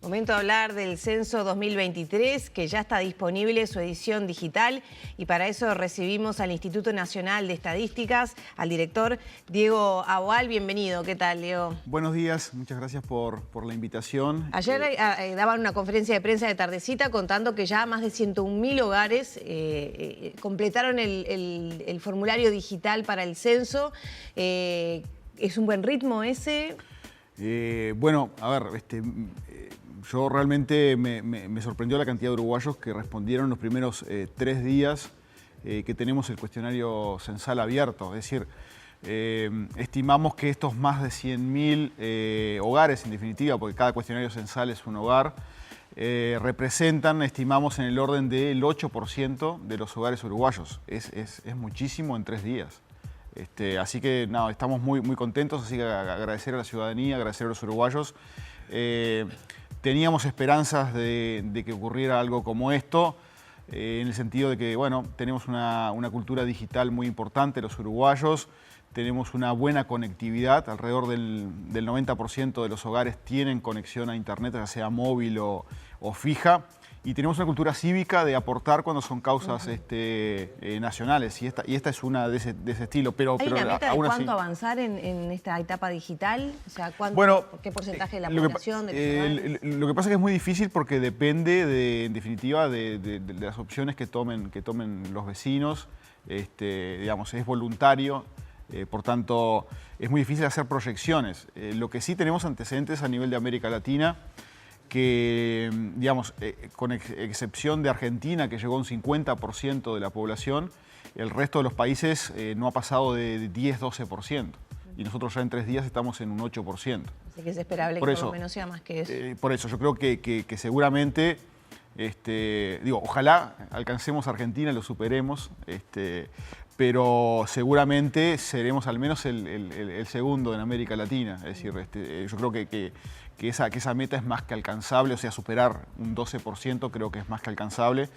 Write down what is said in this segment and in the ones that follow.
Momento de hablar del Censo 2023, que ya está disponible su edición digital, y para eso recibimos al Instituto Nacional de Estadísticas, al director Diego Agual. Bienvenido. ¿Qué tal, Diego? Buenos días, muchas gracias por la invitación. Ayer daban una conferencia de prensa de tardecita contando que ya más de 101.000 hogares completaron el formulario digital para el censo. ¿Es un buen ritmo ese? Bueno, a ver, yo realmente me sorprendió la cantidad de uruguayos que respondieron los primeros 3 días que tenemos el cuestionario censal abierto. Es decir, estimamos que estos más de 100.000 hogares, en definitiva, porque cada cuestionario censal es un hogar, representan, estimamos, en el orden del 8% de los hogares uruguayos. Es muchísimo en 3 días. Así que nada, estamos muy contentos, así que agradecer a la ciudadanía, agradecer a los uruguayos. Teníamos esperanzas de que ocurriera algo como esto, en el sentido de que, bueno, tenemos una cultura digital muy importante los uruguayos, tenemos una buena conectividad, alrededor del 90% de los hogares tienen conexión a internet, ya sea móvil o fija. Y tenemos una cultura cívica de aportar cuando son causas nacionales, y esta es una de ese estilo. ¿Hay una meta de cuánto avanzar en esta etapa digital? O sea, ¿qué porcentaje de la población? Lo que pasa es que es muy difícil porque depende, en definitiva, de las opciones que tomen los vecinos. Digamos, es voluntario, por tanto, es muy difícil hacer proyecciones. Lo que sí tenemos antecedentes a nivel de América Latina, que, digamos, con excepción de Argentina, que llegó a un 50% de la población, el resto de los países no ha pasado de 10-12%. Y nosotros ya en 3 días estamos en un 8%. Así que es esperable que por lo menos sea más que eso. Por eso, yo creo que seguramente, ojalá alcancemos a Argentina, lo superemos, pero seguramente seremos al menos el segundo en América Latina. Es decir, yo creo que esa meta es más que alcanzable, o sea, superar un 12% creo que es más que alcanzable.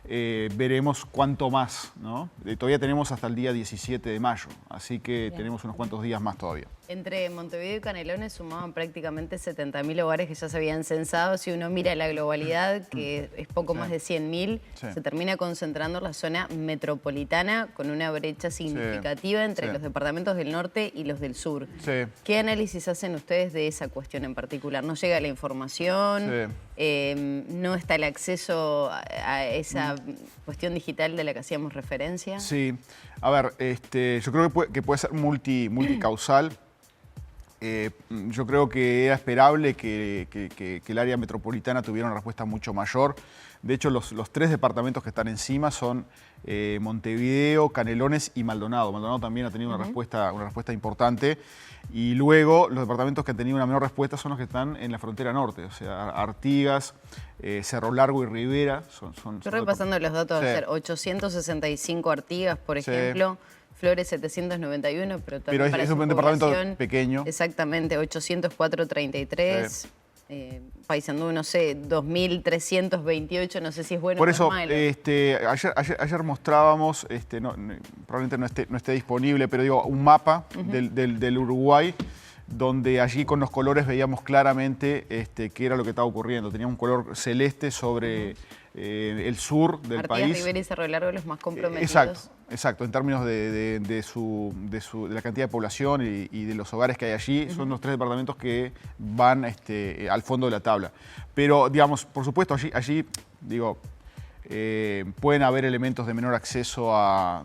Veremos cuánto más, ¿no? Todavía tenemos hasta el día 17 de mayo, así que tenemos unos cuantos días más todavía. Entre Montevideo y Canelones sumaban prácticamente 70.000 hogares que ya se habían censado. Si uno mira la globalidad, que es poco más de 100.000, se termina concentrando en la zona metropolitana con una brecha significativa entre los departamentos del norte y los del sur. ¿Qué análisis hacen ustedes de esa cuestión en particular? ¿No llega la información? ¿No está el acceso a esa cuestión digital de la que hacíamos referencia? Sí, a ver, yo creo que puede ser multicausal. Yo creo que era esperable que el área metropolitana tuviera una respuesta mucho mayor. De hecho, los 3 departamentos que están encima son Montevideo, Canelones y Maldonado. Maldonado también ha tenido una respuesta importante. Y luego los departamentos que han tenido una menor respuesta son los que están en la frontera norte. O sea, Artigas, Cerro Largo y Rivera. Estoy repasando los datos de ayer. 865 Artigas, por ejemplo. Flores 791, pero también es un departamento pequeño. Exactamente, 804.33. Paysandú, no sé, 2.328, no sé si es bueno o malo. Por eso, ayer mostrábamos, probablemente no esté disponible, pero digo, un mapa del Uruguay, donde allí con los colores veíamos claramente qué era lo que estaba ocurriendo. Tenía un color celeste sobre el sur del país. Artigas, Rivera y Cerro Largo los más comprometidos. Exacto, en términos de la cantidad de población y de los hogares que hay allí, son los 3 departamentos que van al fondo de la tabla. Pero, digamos, por supuesto, allí digo, pueden haber elementos de menor acceso a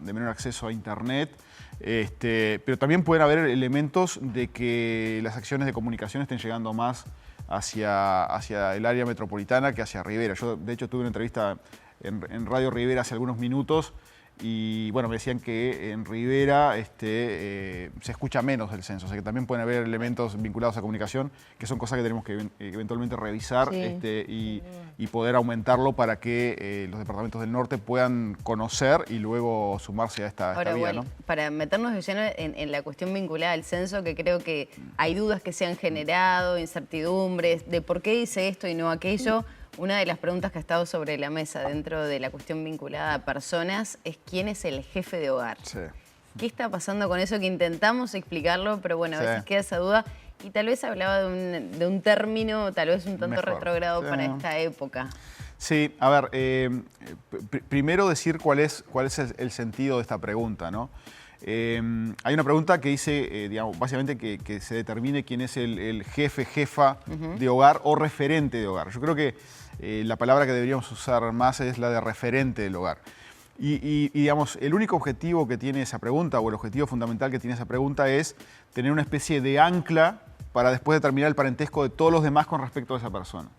internet, pero también pueden haber elementos de que las acciones de comunicación estén llegando más hacia el área metropolitana que hacia Rivera. Yo, de hecho, tuve una entrevista en Radio Rivera hace algunos minutos y, bueno, me decían que en Rivera se escucha menos el censo, o sea que también pueden haber elementos vinculados a comunicación, que son cosas que tenemos que eventualmente revisar y poder aumentarlo para que los departamentos del norte puedan conocer y luego sumarse a esta vía, bueno, ¿no? Para meternos de lleno en la cuestión vinculada al censo, que creo que hay dudas que se han generado, incertidumbres, de por qué dice esto y no aquello. Una de las preguntas que ha estado sobre la mesa dentro de la cuestión vinculada a personas es quién es el jefe de hogar. ¿Qué está pasando con eso? Que intentamos explicarlo, pero bueno, a veces queda esa duda. Y tal vez hablaba de un término tal vez un tanto Mejor. retrógrado Sí. para esta época. Sí, a ver, primero decir cuál es el sentido de esta pregunta, ¿no? Hay una pregunta que dice, digamos, básicamente que se determine quién es el jefe, jefa de hogar o referente de hogar. Yo creo que la palabra que deberíamos usar más es la de referente del hogar. Y, digamos, el único objetivo que tiene esa pregunta, o el objetivo fundamental que tiene esa pregunta, es tener una especie de ancla para después determinar el parentesco de todos los demás con respecto a esa persona.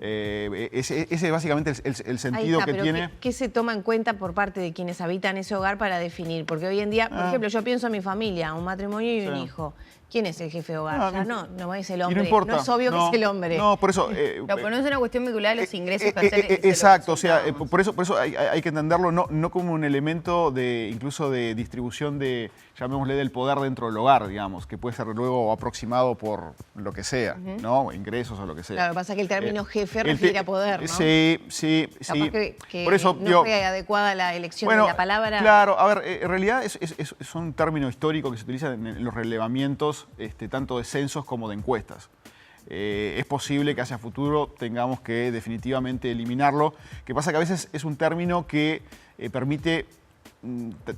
Ese es básicamente el sentido está, que pero tiene. ¿qué se toma en cuenta por parte de quienes habitan ese hogar para definir? Porque hoy en día, por ejemplo, yo pienso en mi familia, un matrimonio y un hijo. ¿Quién es el jefe de hogar? Ya no es el hombre. No importa. No es obvio que es el hombre. No, por eso. Pero no es una cuestión vinculada a los ingresos que hacen. Exacto, o sea, por eso hay que entenderlo no como un elemento incluso de distribución de, llamémosle, del poder dentro del hogar, digamos, que puede ser luego aproximado por lo que sea, ¿no? Ingresos o lo que sea. Claro, pasa que el término jefe refiere a poder, ¿no? Sí. Capaz que por eso, no fue adecuada la elección de la palabra. Claro, a ver, en realidad es un término histórico que se utiliza en los relevamientos tanto de censos como de encuestas. Es posible que hacia futuro tengamos que definitivamente eliminarlo. Que pasa que a veces es un término que permite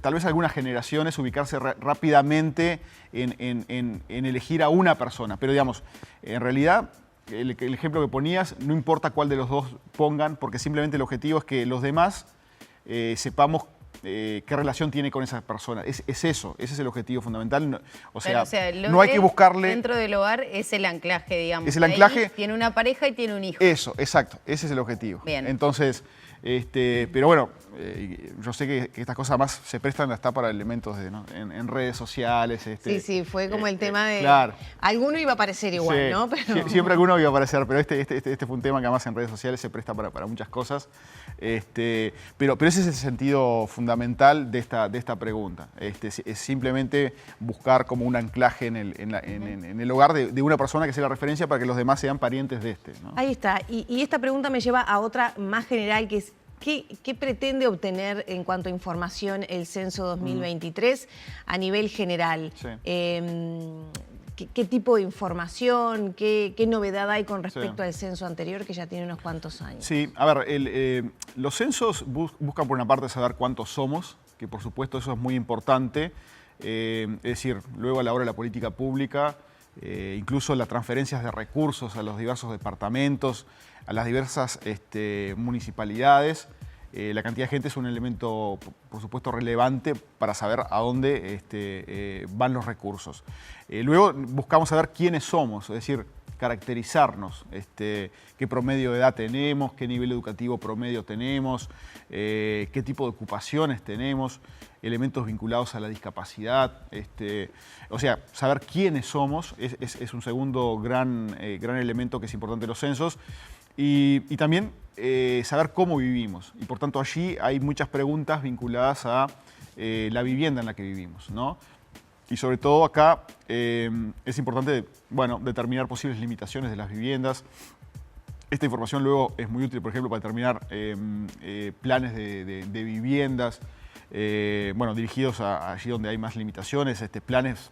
tal vez algunas generaciones ubicarse rápidamente en elegir a una persona. Pero digamos, en realidad el ejemplo que ponías, no importa cuál de los dos pongan, porque simplemente el objetivo es que los demás sepamos qué relación tiene con esa persona. Es eso, ese es el objetivo fundamental. No, o sea, no hay que buscarle... Dentro del hogar es el anclaje, digamos. Es el anclaje. Ahí tiene una pareja y tiene un hijo. Eso, exacto, ese es el objetivo. Bien. Entonces, pero bueno, yo sé que estas cosas más se prestan hasta para elementos en redes sociales. Sí, fue como el tema de... Claro. Alguno iba a aparecer igual, Sí, ¿no? Pero... Siempre alguno iba a aparecer, pero este fue un tema que además en redes sociales se presta para muchas cosas. Pero ese es el sentido fundamental de esta pregunta. Es simplemente buscar como un anclaje en el hogar de una persona que sea la referencia para que los demás sean parientes de ¿no? Ahí está. Y esta pregunta me lleva a otra más general, que es ¿qué pretende obtener en cuanto a información el Censo 2023 a nivel general? Sí. ¿Qué tipo de información, qué novedad hay con respecto al censo anterior que ya tiene unos cuantos años? Sí, a ver, los censos buscan por una parte saber cuántos somos, que por supuesto eso es muy importante. Es decir, luego a la hora de la política pública, incluso las transferencias de recursos a los diversos departamentos, a las diversas municipalidades, la cantidad de gente es un elemento, por supuesto, relevante para saber a dónde van los recursos. Luego buscamos saber quiénes somos, es decir, caracterizarnos, qué promedio de edad tenemos, qué nivel educativo promedio tenemos, qué tipo de ocupaciones tenemos, elementos vinculados a la discapacidad. O sea, saber quiénes somos es un segundo gran elemento que es importante en los censos. Y también saber cómo vivimos. Y por tanto allí hay muchas preguntas vinculadas a la vivienda en la que vivimos, ¿no? Y sobre todo acá es importante, bueno, determinar posibles limitaciones de las viviendas. Esta información luego es muy útil, por ejemplo, para determinar planes de viviendas, bueno, dirigidos allí donde hay más limitaciones, planes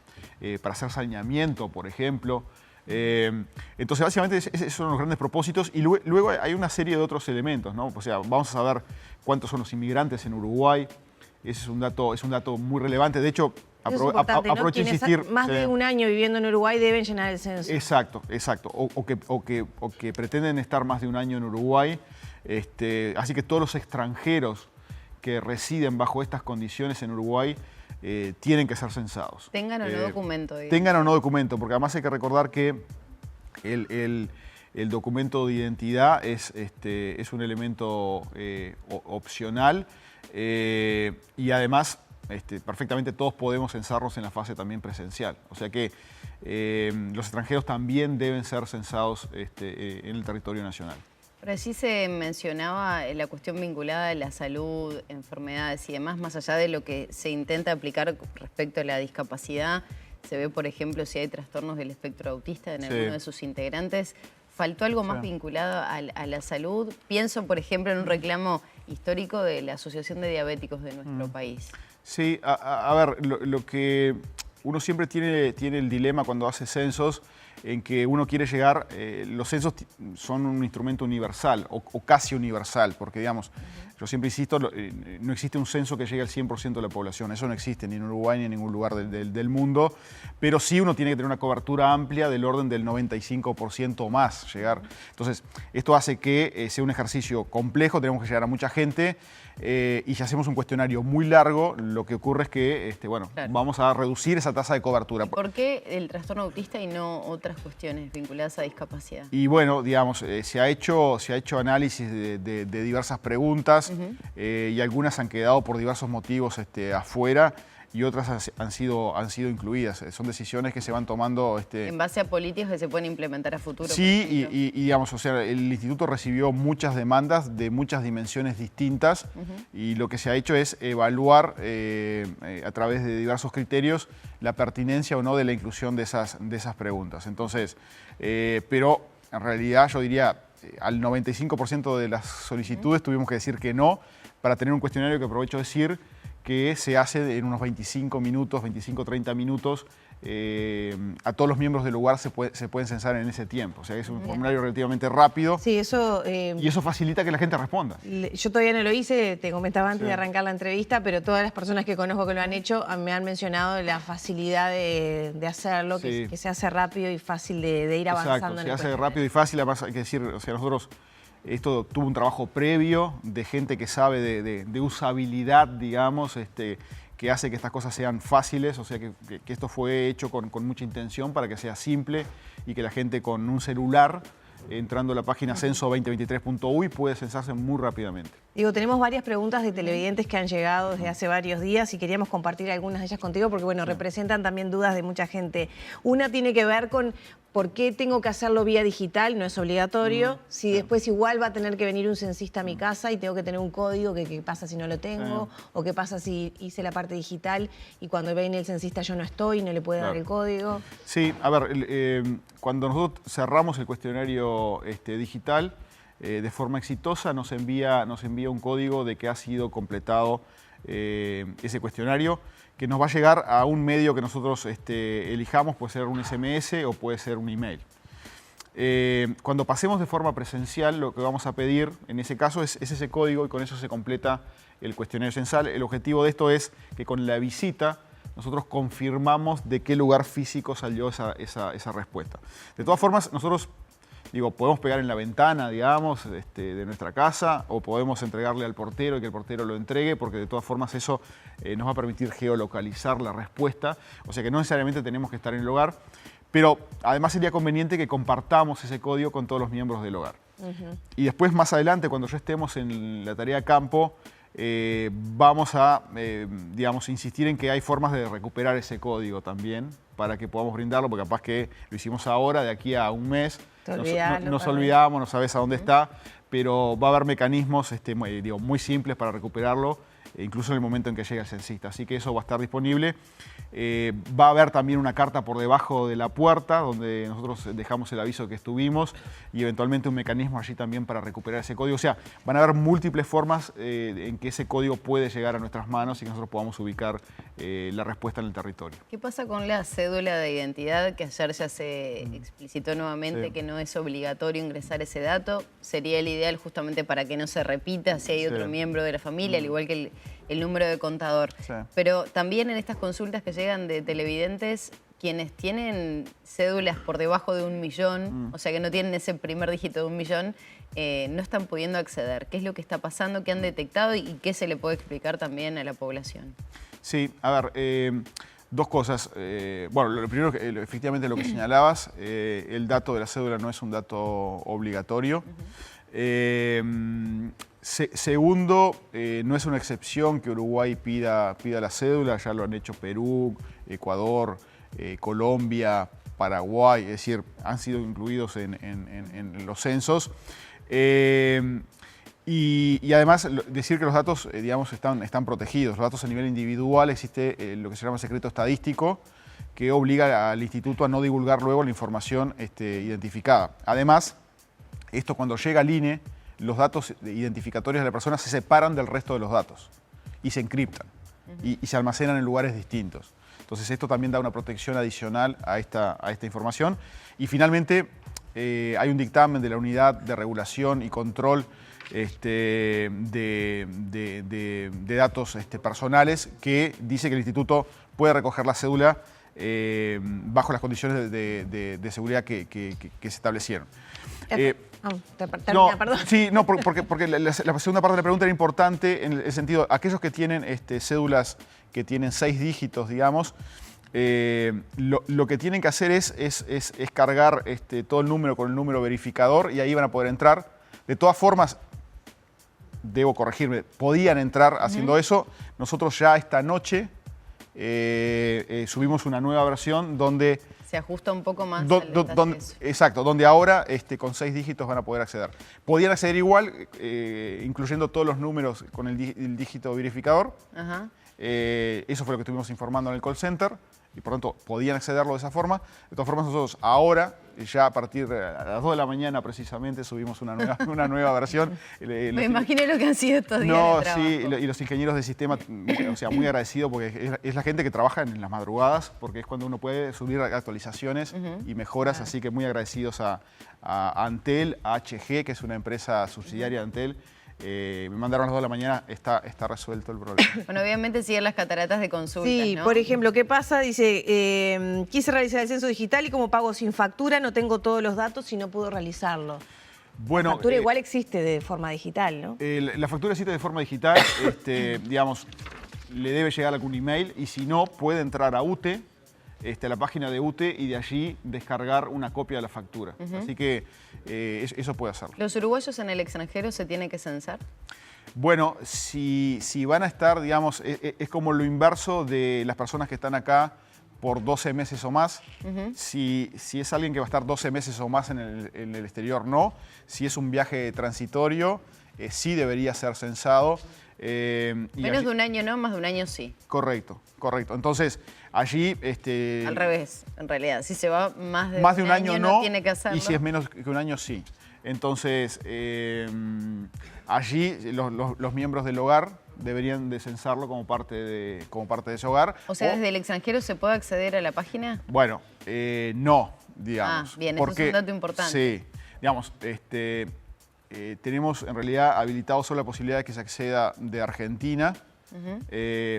para hacer saneamiento, por ejemplo. Entonces, básicamente, esos son los grandes propósitos. Y luego hay una serie de otros elementos, ¿no? O sea, vamos a saber cuántos son los inmigrantes en Uruguay. Ese es un dato muy relevante. De hecho, aprovecho de insistir. Más de un año viviendo en Uruguay deben llenar el censo. Exacto. O que pretenden estar más de un año en Uruguay. Así que todos los extranjeros que residen bajo estas condiciones en Uruguay tienen que ser censados. Tengan o no documento. Digamos. Tengan o no documento, porque además hay que recordar que el documento de identidad es un elemento opcional y además perfectamente todos podemos censarnos en la fase también presencial. O sea que los extranjeros también deben ser censados en el territorio nacional. Pero sí se mencionaba la cuestión vinculada a la salud, enfermedades y demás, más allá de lo que se intenta aplicar respecto a la discapacidad. Se ve, por ejemplo, si hay trastornos del espectro autista en alguno de sus integrantes. ¿Faltó algo más vinculado a la salud? Pienso, por ejemplo, en un reclamo histórico de la Asociación de Diabéticos de nuestro país. Sí, a ver, lo que uno siempre tiene el dilema cuando hace censos en que uno quiere llegar, los censos son un instrumento universal o casi universal, porque digamos, yo siempre insisto, no existe un censo que llegue al 100% de la población, eso no existe ni en Uruguay ni en ningún lugar del mundo, pero sí uno tiene que tener una cobertura amplia del orden del 95% o más llegar. Entonces, esto hace que sea un ejercicio complejo, tenemos que llegar a mucha gente y si hacemos un cuestionario muy largo, lo que ocurre es que Claro. vamos a reducir esa tasa de cobertura. ¿Por qué el trastorno autista y no otras cuestiones vinculadas a discapacidad? Y bueno, digamos, se ha hecho análisis de diversas preguntas y algunas han quedado por diversos motivos afuera y otras han sido incluidas. Son decisiones que se van tomando. En base a políticas que se pueden implementar a futuro. Sí, y digamos, o sea, el instituto recibió muchas demandas de muchas dimensiones distintas y lo que se ha hecho es evaluar a través de diversos criterios la pertinencia o no de la inclusión de esas preguntas. Entonces, pero en realidad yo diría al 95% de las solicitudes tuvimos que decir que no para tener un cuestionario que aprovecho de decir que se hace en unos 25 minutos, 25-30 minutos. A todos los miembros del lugar se pueden censar en ese tiempo. O sea, es un formulario relativamente rápido. Sí, eso... y eso facilita que la gente responda. Yo todavía no lo hice, te comentaba antes de arrancar la entrevista, pero todas las personas que conozco que lo han hecho me han mencionado la facilidad de hacerlo, Sí. que se hace rápido y fácil de ir avanzando. Exacto, en se el hace cuestionario. rápido y fácil. Además, hay que decir, o sea, nosotros... Esto tuvo un trabajo previo de gente que sabe de usabilidad, digamos, que hace que estas cosas sean fáciles, o sea que esto fue hecho con mucha intención para que sea simple y que la gente con un celular, entrando a la página censo2023.uy, puede censarse muy rápidamente. Digo, tenemos varias preguntas de televidentes que han llegado desde hace varios días y queríamos compartir algunas de ellas contigo porque, bueno, representan también dudas de mucha gente. Una tiene que ver con por qué tengo que hacerlo vía digital, no es obligatorio, si después igual va a tener que venir un censista a mi casa y tengo que tener un código, qué pasa si no lo tengo, o qué pasa si hice la parte digital y cuando viene el censista yo no estoy y no le puede dar el código. Sí, a ver, cuando nosotros cerramos el cuestionario digital, de forma exitosa nos envía un código de que ha sido completado ese cuestionario, que nos va a llegar a un medio que nosotros elijamos, puede ser un SMS o puede ser un email. Cuando pasemos de forma presencial, lo que vamos a pedir en ese caso es ese código y con eso se completa el cuestionario censal. El objetivo de esto es que con la visita nosotros confirmamos de qué lugar físico salió esa respuesta. De todas formas, nosotros podemos pegar en la ventana, digamos, de nuestra casa o podemos entregarle al portero y que el portero lo entregue porque de todas formas eso nos va a permitir geolocalizar la respuesta. O sea que no necesariamente tenemos que estar en el hogar, pero además sería conveniente que compartamos ese código con todos los miembros del hogar. Y después, más adelante, cuando ya estemos en la tarea campo, vamos a, insistir en que hay formas de recuperar ese código también para que podamos brindarlo, porque capaz que lo hicimos ahora, de aquí a un mes, nos olvidamos, no sabes a dónde está, pero va a haber mecanismos muy simples para recuperarlo, incluso en el momento en que llegue el censista. Así que eso va a estar disponible. Va a haber también una carta por debajo de la puerta donde nosotros dejamos el aviso que estuvimos y eventualmente un mecanismo allí también para recuperar ese código. O sea, van a haber múltiples formas en que ese código puede llegar a nuestras manos y que nosotros podamos ubicar la respuesta en el territorio. ¿Qué pasa con la cédula de identidad que ayer ya se explicitó nuevamente que no es obligatorio ingresar ese dato? Sería el ideal justamente para que no se repita si hay otro miembro de la familia, al igual que el número de contador. Pero también en estas consultas que llegan de televidentes, quienes tienen cédulas por debajo de 1 millón, o sea que no tienen ese primer dígito de 1 millón, no están pudiendo acceder. ¿Qué es lo que está pasando? ¿Qué han detectado? ¿Y qué se le puede explicar también a la población? Sí, a ver, dos cosas. Bueno, lo primero, efectivamente lo que señalabas, el dato de la cédula no es un dato obligatorio. Segundo, no es una excepción que Uruguay pida la cédula, ya lo han hecho Perú, Ecuador, Colombia, Paraguay, es decir, han sido incluidos en los censos. Y además decir que los datos, están protegidos. Los datos a nivel individual existe lo que se llama secreto estadístico, que obliga al instituto a no divulgar luego la información identificada. Además, esto cuando llega al INE, los datos identificatorios de la persona se separan del resto de los datos y se encriptan y se almacenan en lugares distintos. Entonces esto también da una protección adicional a esta información. Y finalmente hay un dictamen de la Unidad de Regulación y Control de datos personales que dice que el instituto puede recoger la cédula bajo las condiciones de seguridad que se establecieron. Termina, perdón. Sí, no, porque la segunda parte de la pregunta era importante en el sentido, aquellos que tienen cédulas que tienen 6 dígitos, digamos, lo que tienen que hacer es cargar todo el número con el número verificador y ahí van a poder entrar. De todas formas, debo corregirme, podían entrar haciendo eso. Nosotros ya esta noche subimos una nueva versión donde... Se ajusta un poco más exacto, donde ahora con 6 dígitos van a poder acceder. Podían acceder igual, incluyendo todos los números con el dígito verificador. Ajá. Eso fue lo que estuvimos informando en el call center y por lo tanto podían accederlo de esa forma. De todas formas nosotros ahora, ya a partir de las 2 de la mañana precisamente, subimos una nueva versión. Me imaginé lo que han sido estos días de trabajo. Sí, y los ingenieros de sistema, o sea, muy agradecidos porque es la gente que trabaja en las madrugadas, porque es cuando uno puede subir actualizaciones y mejoras, así que muy agradecidos a Antel, a HG, que es una empresa subsidiaria de Antel. Me mandaron a las 2 de la mañana, está resuelto el problema. Bueno, obviamente siguen las cataratas de consultas, Sí, ¿no? por ejemplo, ¿qué pasa? Dice, quise realizar el censo digital y como pago sin factura no tengo todos los datos y no puedo realizarlo. Bueno, La factura igual existe de forma digital, ¿no? La factura existe de forma digital, digamos, le debe llegar algún email y si no, puede entrar a UTE, a la página de UTE y de allí descargar una copia de la factura. Así que eso puede hacerlo. ¿Los uruguayos en el extranjero se tienen que censar? Bueno, si van a estar, digamos, es como lo inverso de las personas que están acá por 12 meses o más. Si es alguien que va a estar 12 meses o más en el exterior, no. Si es un viaje transitorio, sí debería ser censado. Menos de un año no, más de un año sí. Correcto. Entonces, allí... Al revés, en realidad. Si se va más de un año no tiene que hacerlo. Y si es menos que un año, sí. Entonces, allí los miembros del hogar deberían de censarlo como parte de ese hogar. O sea, ¿desde el extranjero se puede acceder a la página? Bueno, no, digamos. Bien, eso es un dato importante. Sí, digamos, tenemos en realidad habilitado solo la posibilidad de que se acceda de Argentina,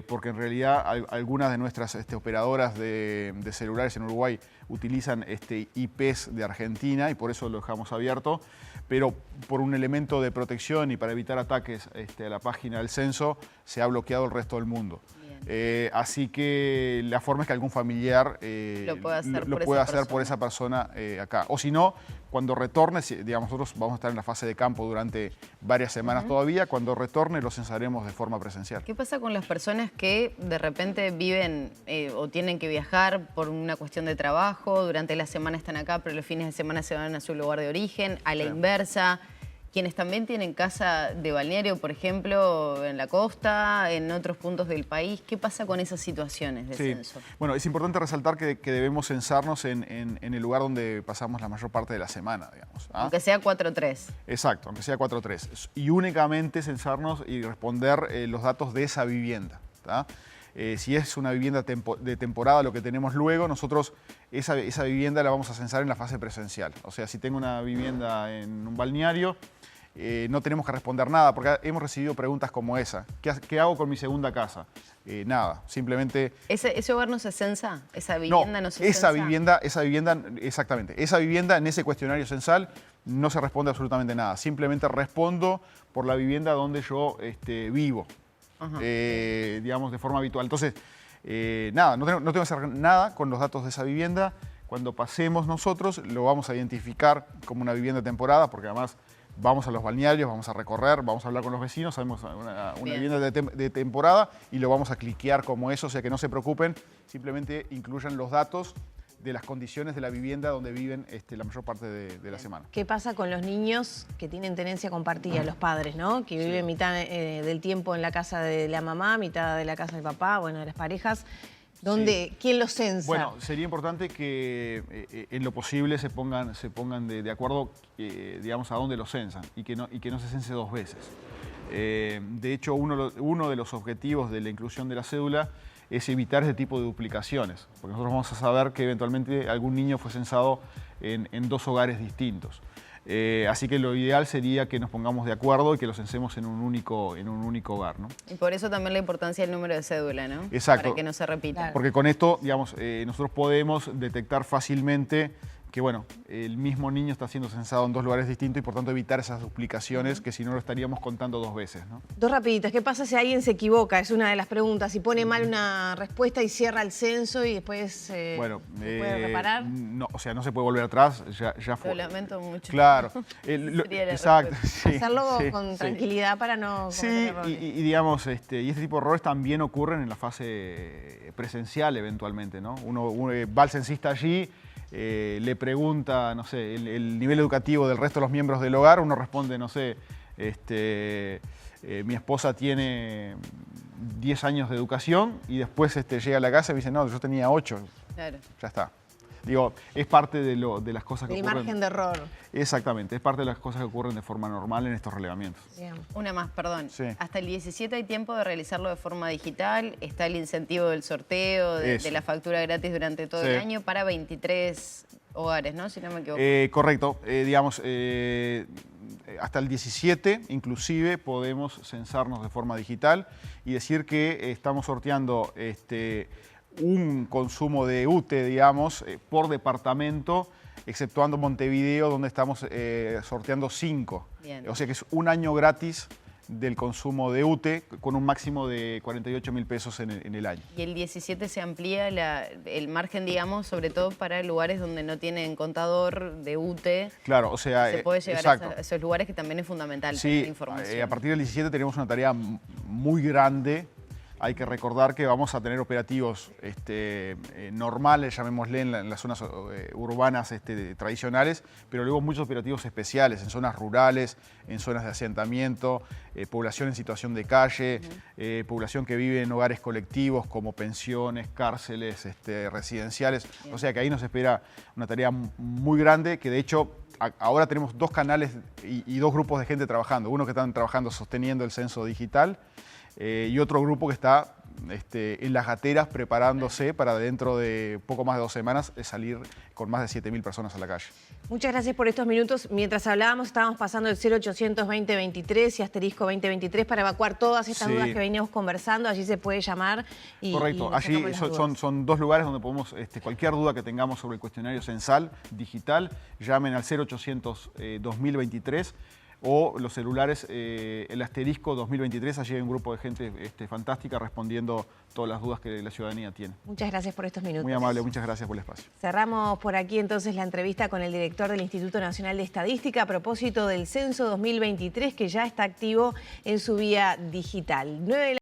porque en realidad algunas de nuestras operadoras de celulares en Uruguay utilizan IPs de Argentina y por eso lo dejamos abierto, pero por un elemento de protección y para evitar ataques a la página del censo se ha bloqueado el resto del mundo. Así que la forma es que algún familiar lo pueda hacer por esa persona acá. O si no, cuando retorne, digamos, nosotros vamos a estar en la fase de campo durante varias semanas todavía, cuando retorne lo censaremos de forma presencial. ¿Qué pasa con las personas que de repente viven o tienen que viajar por una cuestión de trabajo, durante la semana están acá, pero los fines de semana se van a su lugar de origen, a la inversa? Quienes también tienen casa de balneario, por ejemplo, en la costa, en otros puntos del país. ¿Qué pasa con esas situaciones de censo? Bueno, es importante resaltar que debemos censarnos en el lugar donde pasamos la mayor parte de la semana, digamos. Aunque sea 4-3. Exacto, aunque sea 4-3. Y únicamente censarnos y responder los datos de esa vivienda. Si es una vivienda de temporada, lo que tenemos luego, nosotros esa vivienda la vamos a censar en la fase presencial. O sea, si tengo una vivienda en un balneario, no tenemos que responder nada, porque hemos recibido preguntas como esa. ¿Qué hago con mi segunda casa? Nada, simplemente... ¿Ese hogar no se censa? ¿Esa vivienda no se censa? Esa vivienda, exactamente. Esa vivienda en ese cuestionario censal no se responde absolutamente nada. Simplemente respondo por la vivienda donde yo vivo, digamos, de forma habitual. Entonces, nada, no tengo que hacer nada con los datos de esa vivienda. Cuando pasemos nosotros, lo vamos a identificar como una vivienda de temporada, porque además vamos a los balnearios, vamos a recorrer, vamos a hablar con los vecinos, sabemos una vivienda de temporada y lo vamos a cliquear como eso, o sea que no se preocupen, simplemente incluyan los datos de las condiciones de la vivienda donde viven la mayor parte de la semana. ¿Qué pasa con los niños que tienen tenencia compartida, los padres, ¿no? Que viven mitad del tiempo en la casa de la mamá, mitad de la casa del papá, bueno, de las parejas. ¿Quién los censa? Bueno, sería importante que en lo posible se pongan de acuerdo, digamos, a dónde los censan y que no se cense 2 veces. De hecho, uno de los objetivos de la inclusión de la cédula es evitar ese tipo de duplicaciones, porque nosotros vamos a saber que eventualmente algún niño fue censado en 2 hogares distintos. Así que lo ideal sería que nos pongamos de acuerdo y que lo censemos en un único hogar, ¿no? Y por eso también la importancia del número de cédula, ¿no? Exacto. Para que no se repita. Claro. Porque con esto, digamos, nosotros podemos detectar fácilmente que, bueno, el mismo niño está siendo censado en 2 lugares distintos y por tanto evitar esas duplicaciones que si no lo estaríamos contando 2 veces, ¿no? 2 rapiditas. ¿Qué pasa si alguien se equivoca? Es una de las preguntas. Si pone mal una respuesta y cierra el censo y después ¿se puede reparar? No, o sea, no se puede volver atrás, ya fue. Lo lamento mucho. Claro. Sería la Exacto. respuesta. Sí, Hacerlo sí, con sí. tranquilidad para no cometer Sí, errores. y digamos, y este tipo de errores también ocurren en la fase presencial eventualmente, ¿no? Uno va al censista allí, le pregunta, no sé, el nivel educativo del resto de los miembros del hogar, uno responde, no sé, mi esposa tiene 10 años de educación y después llega a la casa y me dice, no, yo tenía 8. Claro. Ya está. Digo, es parte de las cosas que El ocurren. margen de error. Exactamente, es parte de las cosas que ocurren de forma normal en estos relevamientos. Bien. Una más, perdón. Sí. Hasta el 17 hay tiempo de realizarlo de forma digital. Está el incentivo del sorteo, de Eso. la factura gratis durante todo Sí. el año para 23 hogares, ¿no? Si no me equivoco. Correcto. Digamos, hasta el 17 inclusive podemos censarnos de forma digital y decir que estamos sorteando un consumo de UTE, digamos, por departamento, exceptuando Montevideo, donde estamos sorteando 5. Bien. O sea que es un año gratis del consumo de UTE con un máximo de 48.000 pesos en el año. Y el 17 se amplía el margen, digamos, sobre todo para lugares donde no tienen contador de UTE. Claro, o sea, Se puede llegar exacto. a esos lugares que también es fundamental Sí, tener información. a partir del 17 tenemos una tarea muy grande. Hay que recordar que vamos a tener operativos normales, llamémosle, en las zonas urbanas tradicionales, pero luego muchos operativos especiales en zonas rurales, en zonas de asentamiento, población en situación de calle, población que vive en hogares colectivos como pensiones, cárceles, residenciales. O sea que ahí nos espera una tarea muy grande que de hecho ahora tenemos 2 canales y 2 grupos de gente trabajando. Uno que están trabajando sosteniendo el censo digital y otro grupo que está en las gateras preparándose para dentro de poco más de 2 semanas salir con más de 7.000 personas a la calle. Muchas gracias por estos minutos. Mientras hablábamos, estábamos pasando el 0800 2023 y asterisco 2023 para evacuar todas estas dudas que veníamos conversando. Allí se puede llamar y correcto, nos allí sacamos las dudas. son 2 lugares donde podemos, cualquier duda que tengamos sobre el cuestionario censal digital, llamen al 0800 2023 o los celulares, el asterisco 2023, allí hay un grupo de gente fantástica respondiendo todas las dudas que la ciudadanía tiene. Muchas gracias por estos minutos. Muy amable, muchas gracias por el espacio. Cerramos por aquí entonces la entrevista con el director del Instituto Nacional de Estadística a propósito del Censo 2023 que ya está activo en su vía digital.